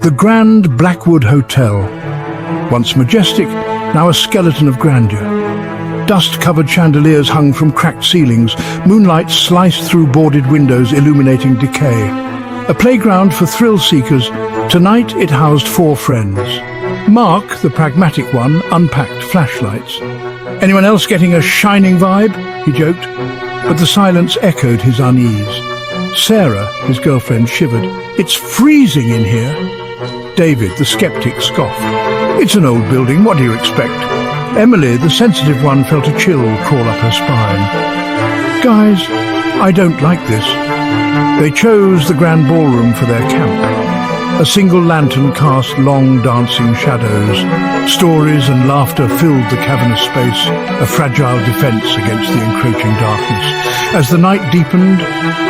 The Grand Blackwood Hotel. Once majestic, now a skeleton of grandeur. Dust-covered chandeliers hung from cracked ceilings. Moonlight sliced through boarded windows, illuminating decay. A playground for thrill-seekers. Tonight it housed 4 friends. Mark, the pragmatic one, unpacked flashlights. "Anyone else getting a shining vibe?" he joked. But the silence echoed his unease. Sarah, his girlfriend, shivered. "It's freezing in here." David, the skeptic, scoffed. "It's an old building, what do you expect?" Emily, the sensitive one, felt a chill crawl up her spine. "Guys, I don't like this." They chose the grand ballroom for their camp. A single lantern cast long dancing shadows. Stories and laughter filled the cavernous space, a fragile defense against the encroaching darkness. As the night deepened,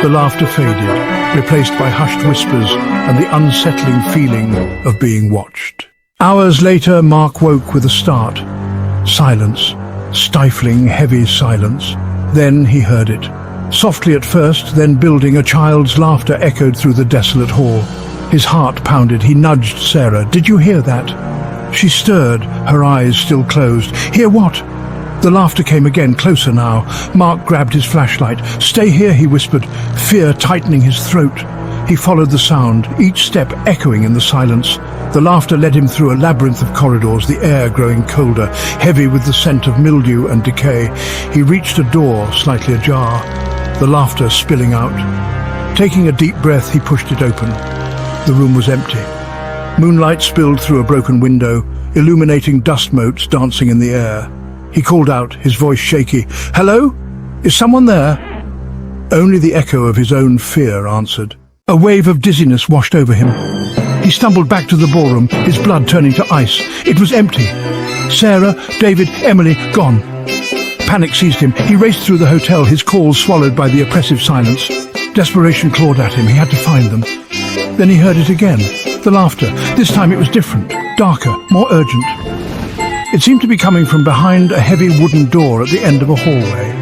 the laughter faded, replaced by hushed whispers and the unsettling feeling of being watched. Hours later, Mark woke with a start. Silence. Stifling, heavy silence. Then he heard it. Softly at first, then building, a child's laughter echoed through the desolate hall. His heart pounded. He nudged Sarah. "Did you hear that?" She stirred, her eyes still closed. "Hear what?" The laughter came again, closer now. Mark grabbed his flashlight. "Stay here," he whispered, fear tightening his throat. He followed the sound, each step echoing in the silence. The laughter led him through a labyrinth of corridors, the air growing colder, heavy with the scent of mildew and decay. He reached a door, slightly ajar, the laughter spilling out. Taking a deep breath, he pushed it open. The room was empty. Moonlight spilled through a broken window, illuminating dust motes dancing in the air. He called out, his voice shaky. "Hello? Is someone there?" Only the echo of his own fear answered. A wave of dizziness washed over him. He stumbled back to the ballroom, his blood turning to ice. It was empty. Sarah, David, Emily, gone. Panic seized him. He raced through the hotel, his calls swallowed by the oppressive silence. Desperation clawed at him. He had to find them. Then he heard it again. The laughter. This time it was different, darker, more urgent. It seemed to be coming from behind a heavy wooden door at the end of a hallway.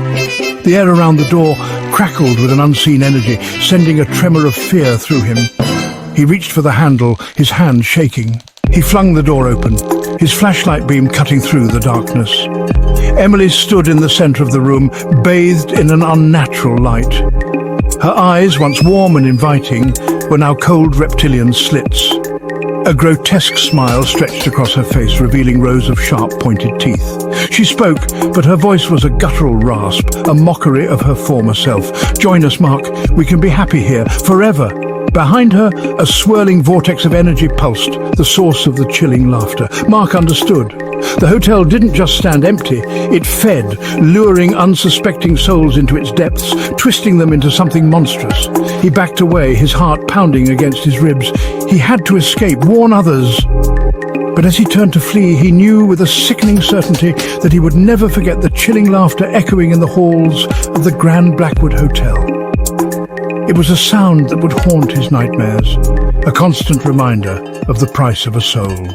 The air around the door crackled with an unseen energy, sending a tremor of fear through him. He reached for the handle, his hand shaking. He flung the door open, his flashlight beam cutting through the darkness. Emily stood in the center of the room, bathed in an unnatural light. Her eyes, once warm and inviting, were now cold reptilian slits. A grotesque smile stretched across her face, revealing rows of sharp, pointed teeth. She spoke, but her voice was a guttural rasp, a mockery of her former self. "Join us, Mark. We can be happy here, forever." Behind her, a swirling vortex of energy pulsed, the source of the chilling laughter. Mark understood. The hotel didn't just stand empty, it fed, luring unsuspecting souls into its depths, twisting them into something monstrous. He backed away, his heart pounding against his ribs. He had to escape, warn others. But as he turned to flee, he knew with a sickening certainty that he would never forget the chilling laughter echoing in the halls of the Grand Blackwood Hotel. It was a sound that would haunt his nightmares, a constant reminder of the price of a soul.